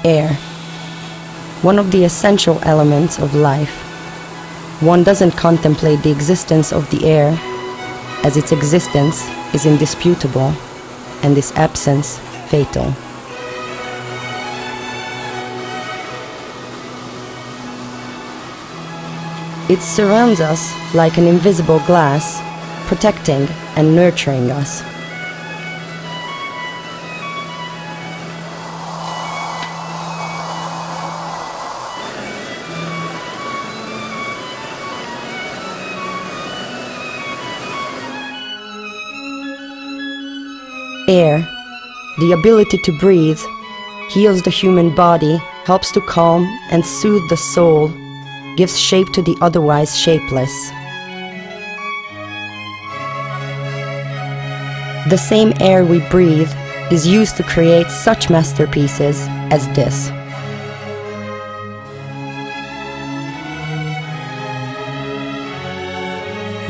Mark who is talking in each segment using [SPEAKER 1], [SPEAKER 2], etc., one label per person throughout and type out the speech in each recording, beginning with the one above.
[SPEAKER 1] Air. One of the essential elements of life. One doesn't contemplate the existence of the air, as its existence is indisputable, and its absence fatal. It surrounds us like an invisible glass, protecting and nurturing us. Air, the ability to breathe, heals the human body, helps to calm and soothe the soul, gives shape to the otherwise shapeless. The same air we breathe is used to create such masterpieces as this.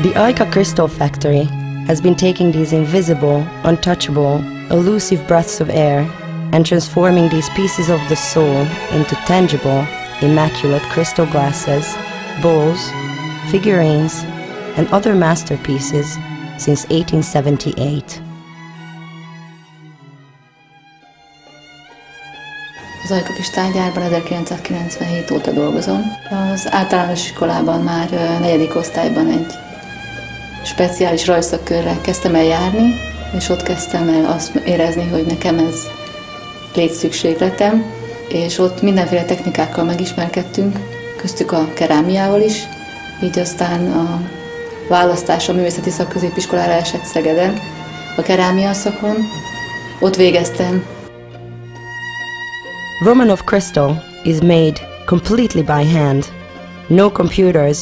[SPEAKER 1] The Ajka Crystal Factory has been taking these invisible, untouchable, elusive breaths of air and transforming these pieces of the soul into tangible, immaculate crystal glasses, bowls, figurines, and other masterpieces since 1878.
[SPEAKER 2] Az Ajka Kristálygyárban 1997 óta dolgozom. Az általános iskolában már 4. osztályban egy speciális rajzszakkörre kezdtem el járni, és ott kezdtem el azt érezni, hogy nekem ez létszükségletem, és ott mindenféle technikákkal megismerkedtünk, köztük a kerámiával is, így aztán a választás a művészeti szakközépiskolára esett Szegeden, a kerámia szakon, ott végeztem.
[SPEAKER 1] Romanov crystal is made completely by hand. No computers,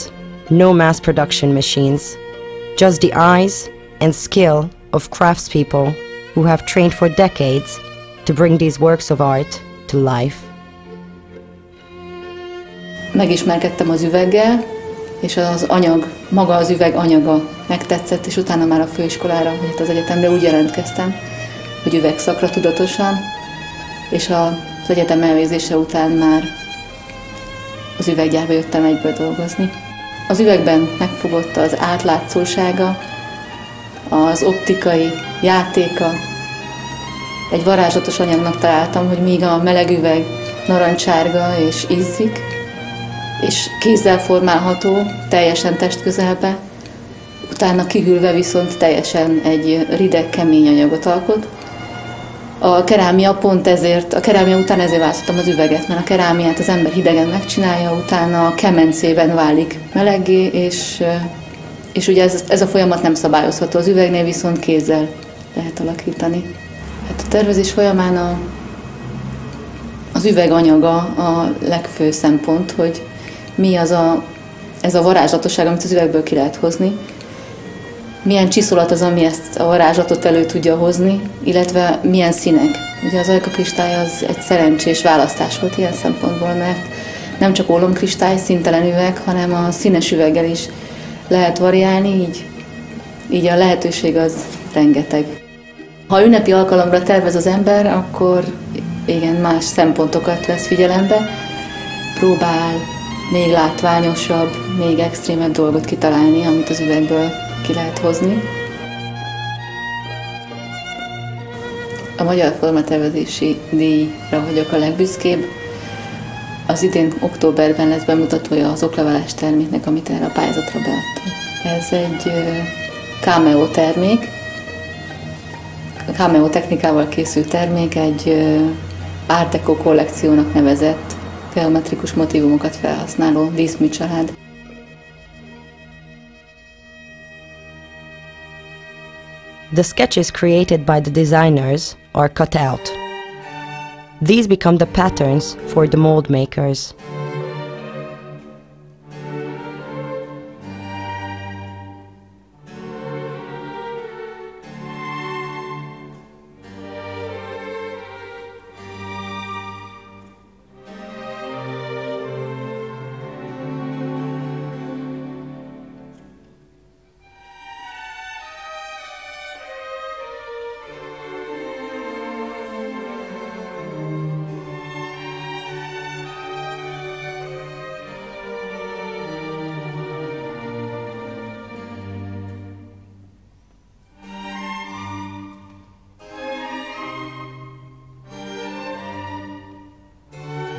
[SPEAKER 1] no mass production machines. Just the eyes and skill of craftspeople who have trained for decades to bring these works of art to life.
[SPEAKER 2] Megismerkedtem az üveggel, és az anyag, maga az üveg anyaga megtetszett, és utána már a főiskolára, vagy az egyetemre úgy jelentkeztem, hogy üvegszakra tudatosan, és az egyetem elvégzése után már az üveggyárba jöttem egyből dolgozni. Az üvegben megfogott az átlátszósága, az optikai játéka. Egy varázslatos anyagnak találtam, hogy míg a meleg üveg narancsárga és ízzik, és kézzel formálható, teljesen testközelbe, utána kihűlve viszont teljesen egy rideg, kemény anyagot alkot. A kerámia pont ezért, a kerámia után ezért választottam az üveget, mert a kerámiát az ember hidegen megcsinálja, utána a kemencében válik meleggé, és ugye ez a folyamat nem szabályozható, az üvegnél viszont kézzel lehet alakítani. Hát a tervezés folyamán az üveg anyaga a legfő szempont, hogy mi az ez a varázslatosság, amit az üvegből ki lehet hozni, milyen csiszolat az, ami ezt a varázslatot elő tudja hozni, illetve milyen színek. Ugye az Ajka kristály az egy szerencsés választás volt ilyen szempontból, mert nem csak ólomkristály, színtelen üveg, hanem a színes üveggel is lehet variálni, így a lehetőség az rengeteg. Ha ünnepi alkalomra tervez az ember, akkor igen, más szempontokat vesz figyelembe, próbál még látványosabb, még extrémebb dolgot kitalálni, amit az üvegből ki lehet hozni. A Magyar Formatervezési díjra vagyok a legbüszkébb. Az idén októberben lesz bemutatója az okleveles terméknek, amit erre a pályázatra beadtam. Ez egy cameo termék, cameo technikával készült termék, egy Art Deco kollekciónak nevezett geometrikus motívumokat felhasználó díszműcsalád.
[SPEAKER 1] The sketches created by the designers are cut out. These become the patterns for the mold makers.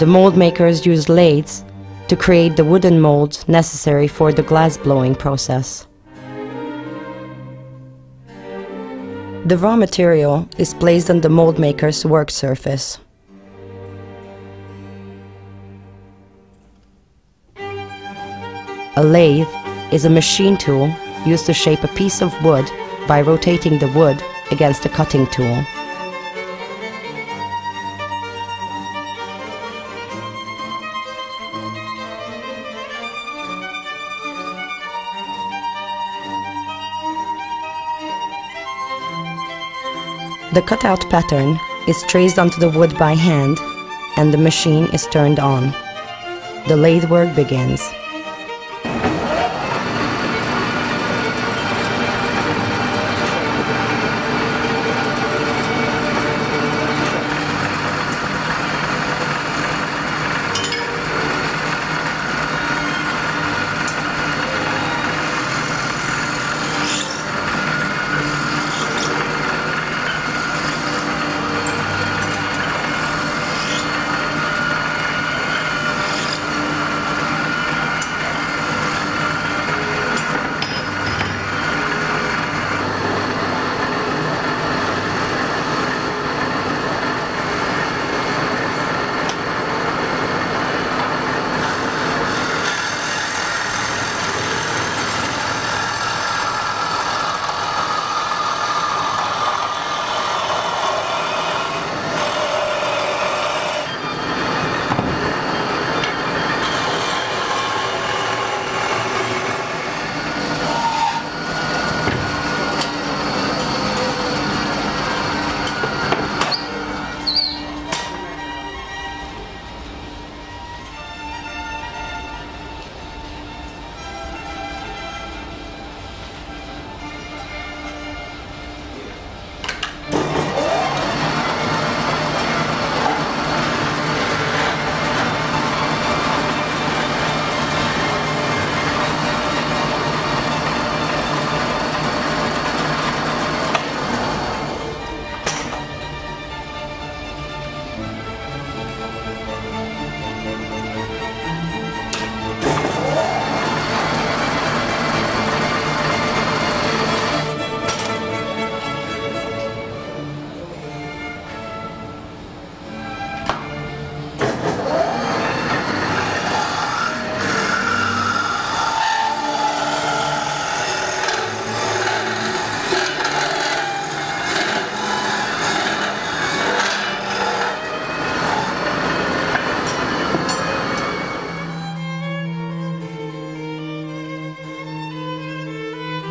[SPEAKER 1] the mold makers used lathes to create the wooden molds necessary for the glass blowing process. The raw material is placed on the mold maker's work surface. A lathe is a machine tool used to shape a piece of wood by rotating the wood against a cutting tool. The cutout pattern is traced onto the wood by hand, and the machine is turned on. The lathe work begins.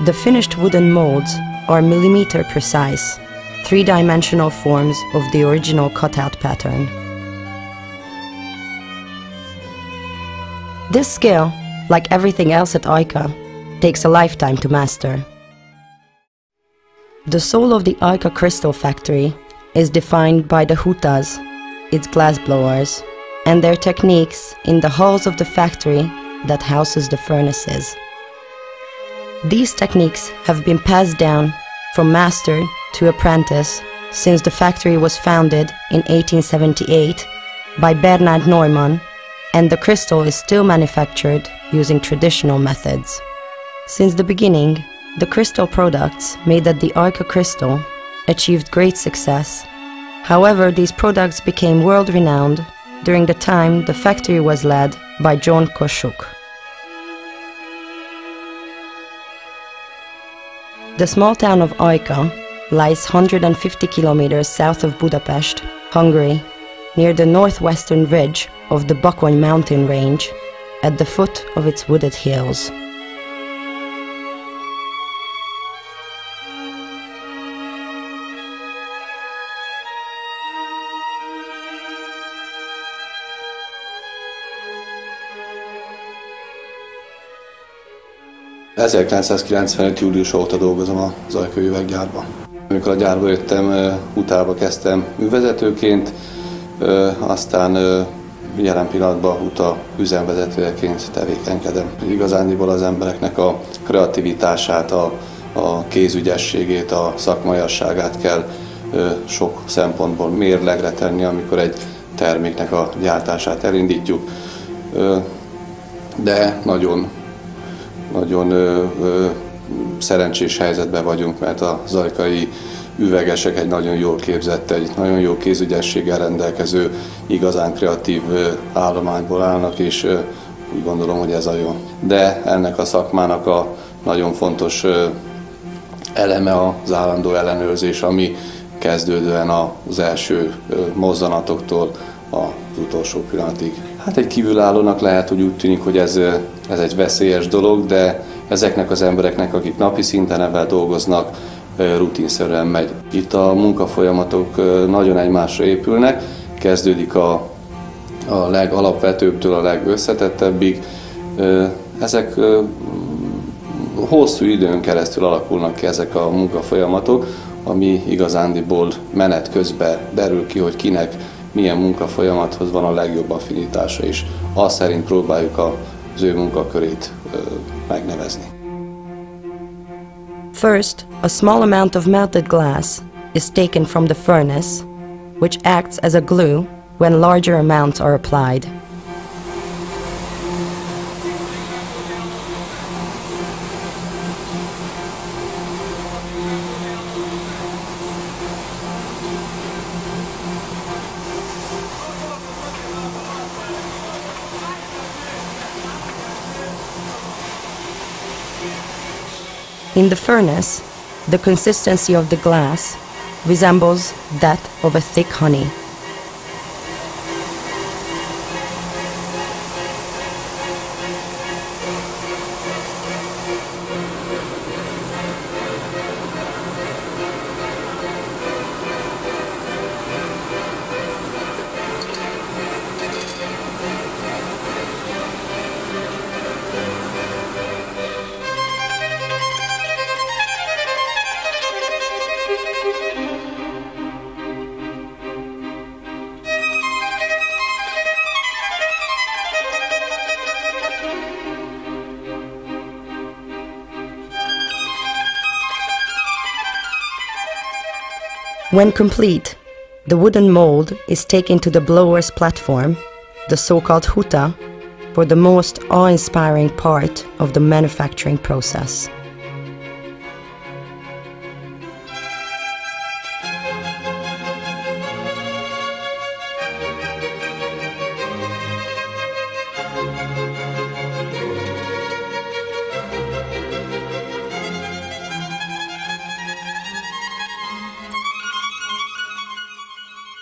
[SPEAKER 1] The finished wooden molds are millimeter precise, three-dimensional forms of the original cutout pattern. This skill, like everything else at Ajka, takes a lifetime to master. The soul of the Ajka crystal factory is defined by the hutas, its glass blowers, and their techniques in the halls of the factory that houses the furnaces. These techniques have been passed down from master to apprentice since the factory was founded in 1878 by Bernhard Neumann, and the crystal is still manufactured using traditional methods. Since the beginning, the crystal products made at the Ajka crystal achieved great success. However, these products became world-renowned during the time the factory was led by John Kossuth. The small town of Ajka lies 150 kilometers south of Budapest, Hungary, near the northwestern ridge of the Bakony mountain range, at the foot of its wooded hills.
[SPEAKER 3] ...1995. július óta dolgozom az ajkai üveggyárban. Amikor a gyárba jöttem, Utába kezdtem művezetőként, aztán jelen pillanatban Uta üzemvezetőjeként tevékenykedem. Igazándiból az embereknek a kreativitását, a kézügyességét, a szakmaiasságát kell sok szempontból mérlegre tenni, amikor egy terméknek a gyártását elindítjuk, de nagyon szerencsés helyzetben vagyunk, mert az ajkai üvegesek egy nagyon jól képzett, egy nagyon jó kézügyességgel rendelkező, igazán kreatív állományból állnak, és úgy gondolom, hogy ez a jó. De ennek a szakmának a nagyon fontos eleme az állandó ellenőrzés, ami kezdődően az első mozzanatoktól az utolsó pillanatig. Hát egy kívülállónak lehet, hogy úgy tűnik, hogy ez egy veszélyes dolog, de ezeknek az embereknek, akik napi szinten ebben dolgoznak, rutinszerűen megy. Itt a munkafolyamatok nagyon egymásra épülnek, kezdődik a legalapvetőbbtől a legösszetettebbig. Ezek hosszú időn keresztül alakulnak ki ezek a munkafolyamatok, ami igazándiból menet közben derül ki, hogy kinek milyen munkafolyamathoz van a legjobb affinitása, és azt szerint próbáljuk az ő munkakörét megnevezni.
[SPEAKER 1] First, a small amount of melted glass is taken from the furnace, which acts as a glue when larger amounts are applied. In the furnace, the consistency of the glass resembles that of a thick honey. When complete, the wooden mold is taken to the blower's platform, the so-called huta, for the most awe-inspiring part of the manufacturing process.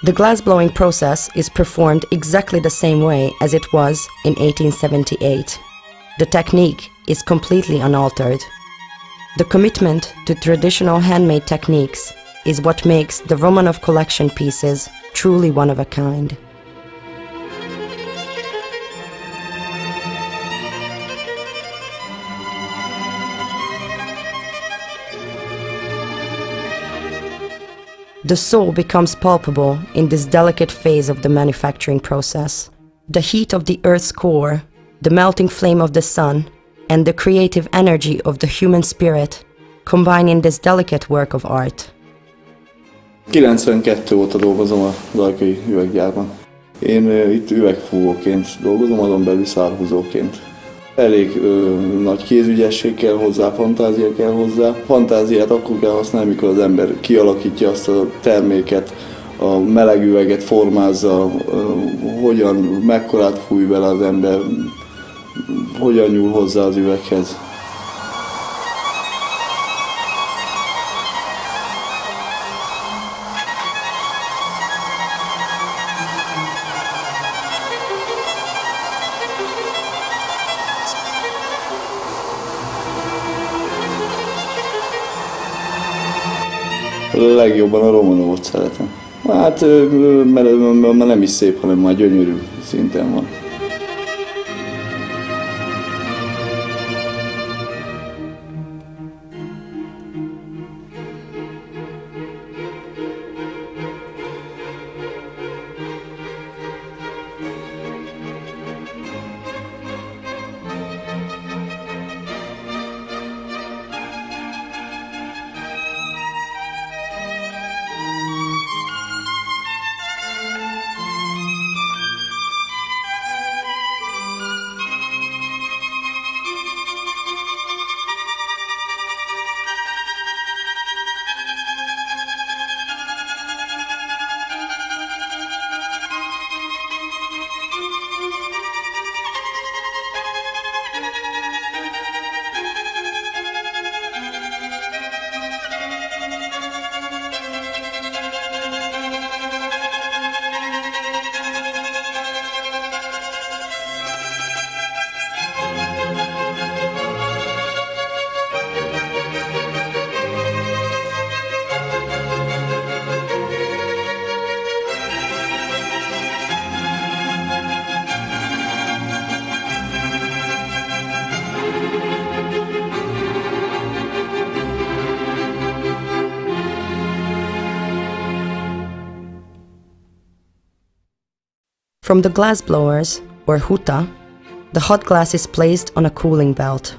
[SPEAKER 1] The glassblowing process is performed exactly the same way as it was in 1878. The technique is completely unaltered. The commitment to traditional handmade techniques is what makes the Romanov collection pieces truly one of a kind. The soul becomes palpable in this delicate phase of the manufacturing process. The heat of the earth's core, the melting flame of the sun, and the creative energy of the human spirit combine in this delicate work of art.
[SPEAKER 4] 92 óta dolgozom az ajkai üveggyárban. Én itt üvegfúvóként dolgozom, azon belül szárhúzóként. Elég nagy kézügyesség kell hozzá, fantázia kell hozzá. Fantáziát akkor kell használni, mikor az ember kialakítja azt a terméket, a meleg üveget formázza, hogyan, mekkorát fúj bele az ember, hogyan nyúl hozzá az üveghez. Legjobban a Romanovot szeretem. Hát, mert nem is szép, hanem már gyönyörű szinten van.
[SPEAKER 1] From the glass blowers, or huta, the hot glass is placed on a cooling belt.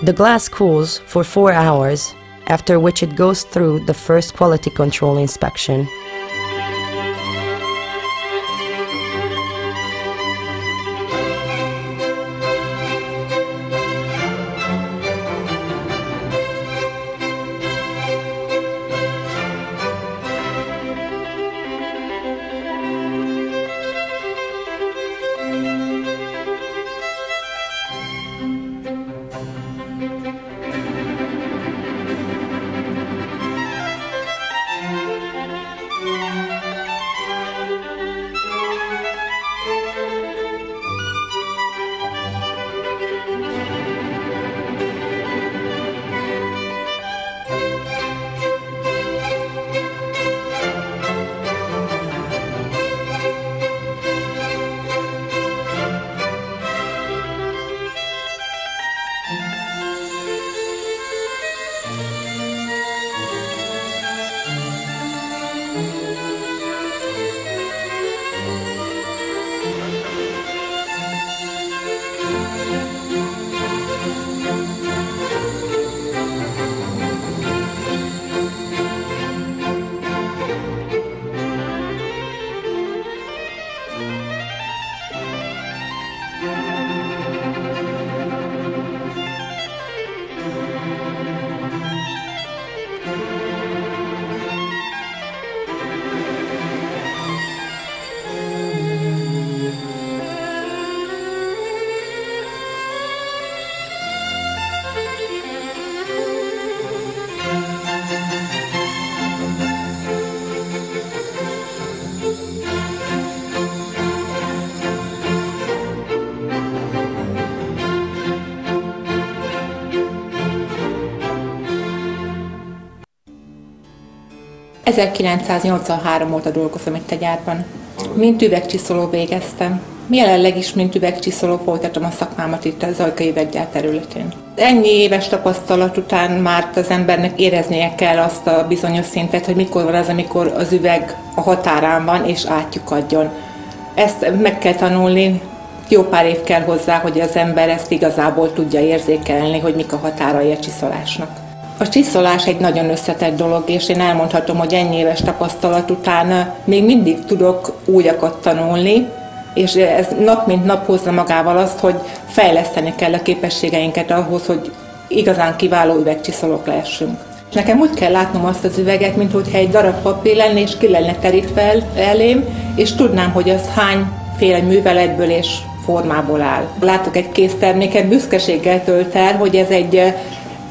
[SPEAKER 1] The glass cools for 4 hours, after which it goes through the first quality control inspection.
[SPEAKER 5] ...1983 óta dolgozom itt a gyárban. Mint üvegcsiszoló végeztem. Jelenleg is, mint üvegcsiszoló folytatom a szakmámat itt az Ajkai üveggyár területén. Ennyi éves tapasztalat után már az embernek éreznie kell azt a bizonyos szintet, hogy mikor van az, amikor az üveg a határán van és átlyukadjon. Ezt meg kell tanulni, jó pár év kell hozzá, hogy az ember ezt igazából tudja érzékelni, hogy mik a határai a csiszolásnak. A csiszolás egy nagyon összetett dolog, és én elmondhatom, hogy ennyi éves tapasztalat után még mindig tudok újakat tanulni, és ez nap mint nap hozza magával azt, hogy fejleszteni kell a képességeinket ahhoz, hogy igazán kiváló üvegcsiszolók lehessünk. Nekem úgy kell látnom azt az üveget, mintha egy darab papír lenne, és ki lenne terítve elém, és tudnám, hogy az hányféle műveletből és formából áll. Látok egy készterméket, büszkeséggel tölt el, hogy ez egy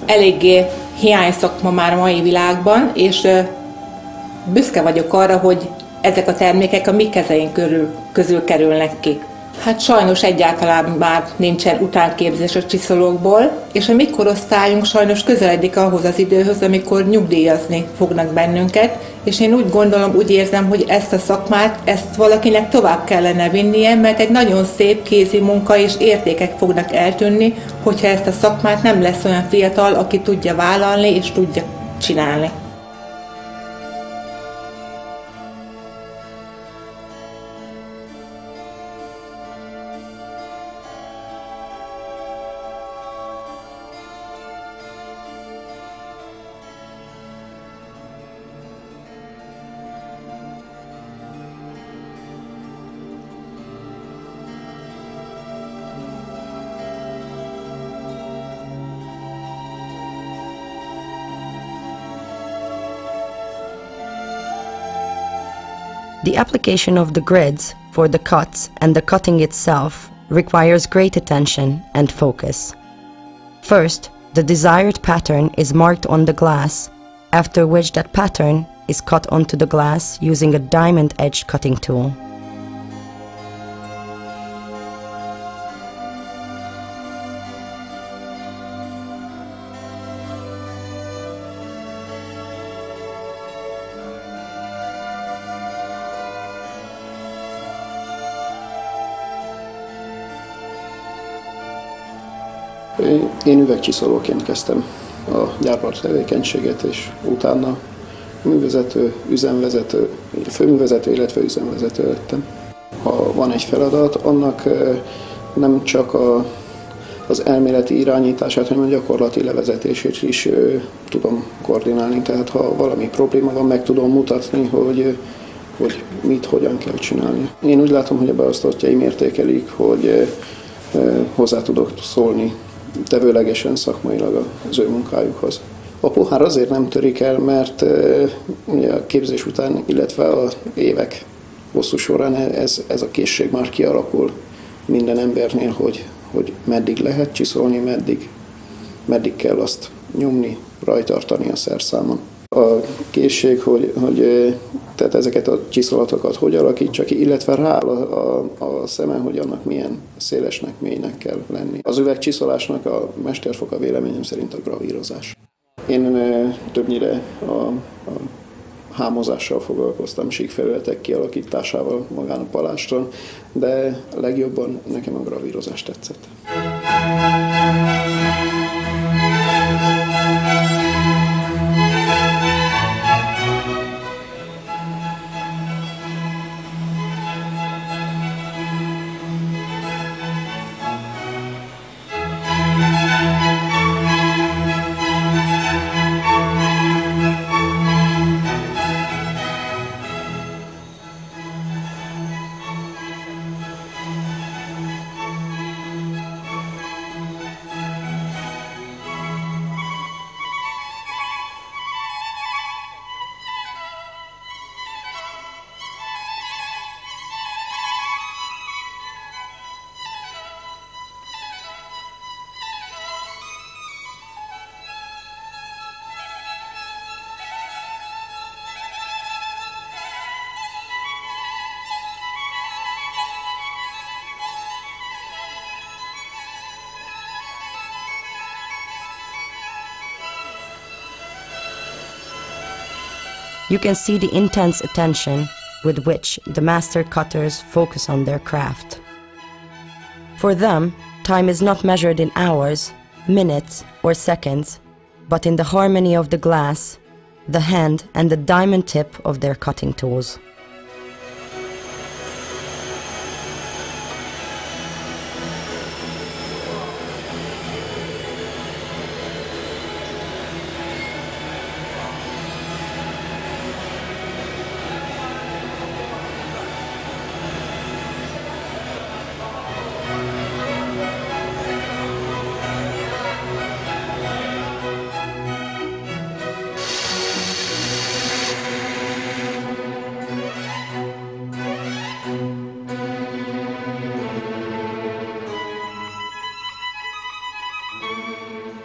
[SPEAKER 5] eléggé hiányszakma már a mai világban, és büszke vagyok arra, hogy ezek a termékek a mi kezeink közül kerülnek ki. Hát sajnos egyáltalán már nincsen utánképzés a csiszolókból, és a mi korosztályunk sajnos közeledik ahhoz az időhöz, amikor nyugdíjazni fognak bennünket, és én úgy gondolom, úgy érzem, hogy ezt a szakmát, ezt valakinek tovább kellene vinnie, mert egy nagyon szép kézi munka és értékek fognak eltűnni, hogyha ezt a szakmát nem lesz olyan fiatal, aki tudja vállalni és tudja csinálni.
[SPEAKER 1] The application of the grids for the cuts and the cutting itself requires great attention and focus. First, the desired pattern is marked on the glass, after which that pattern is cut onto the glass using a diamond-edged cutting tool.
[SPEAKER 6] Én üvegcsiszolóként kezdtem a gyárban tevékenységet, és utána művezető, üzemvezető, főművezető, illetve üzemvezető lettem. Ha van egy feladat, annak nem csak az elméleti irányítását, hanem a gyakorlati levezetését is tudom koordinálni. Tehát ha valami probléma van, meg tudom mutatni, hogy mit, hogyan kell csinálni. Én úgy látom, hogy a beosztottjaim értékelik, hogy hozzá tudok szólni tevőlegesen, szakmailag az ő munkájukhoz. A pohár azért nem törik el, mert a képzés után, illetve az évek hosszú során ez a készség már kialakul minden embernél, hogy meddig lehet csiszolni, meddig kell azt nyomni, rajtartani a szerszámon. A készség, hogy tehát ezeket a csiszolatokat hogy alakítsa ki, illetve rá a szemen, hogy annak milyen szélesnek, mélynek kell lenni. Az üvegcsiszolásnak a mesterfoka véleményem szerint a gravírozás. Én többnyire a hámozással foglalkoztam, síkfelületek kialakításával magán a palástron, de legjobban nekem a gravírozás tetszett.
[SPEAKER 1] You can see the intense attention with which the master cutters focus on their craft. For them, time is not measured in hours, minutes, or seconds, but in the harmony of the glass, the hand, and the diamond tip of their cutting tools.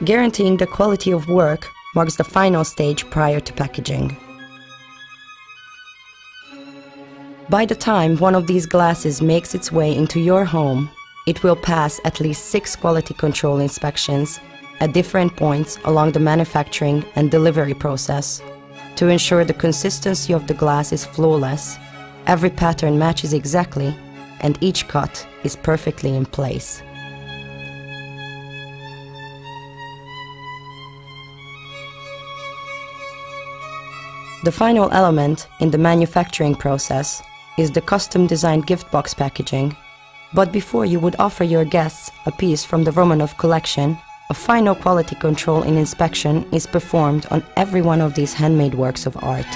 [SPEAKER 1] Guaranteeing the quality of work marks the final stage prior to packaging. By the time one of these glasses makes its way into your home, it will pass at least 6 quality control inspections at different points along the manufacturing and delivery process to ensure the consistency of the glass is flawless, every pattern matches exactly, and each cut is perfectly in place. The final element in the manufacturing process is the custom-designed gift box packaging. But before you would offer your guests a piece from the Romanov collection, a final quality control and inspection is performed on every one of these handmade works of art.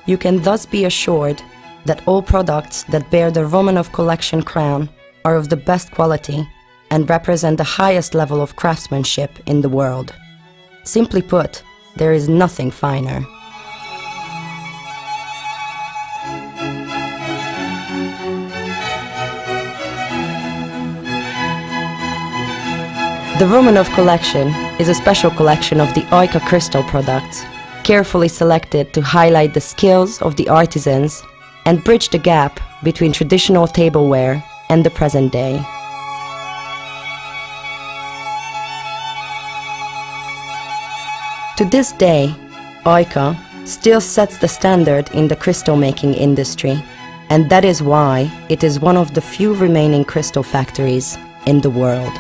[SPEAKER 1] You can thus be assured that all products that bear the Romanov collection crown are of the best quality and represent the highest level of craftsmanship in the world. Simply put, there is nothing finer. The Romanov collection is a special collection of the Ajka crystal products, carefully selected to highlight the skills of the artisans and bridge the gap between traditional tableware and the present day. To this day, Ajka still sets the standard in the crystal making industry, and that is why it is one of the few remaining crystal factories in the world.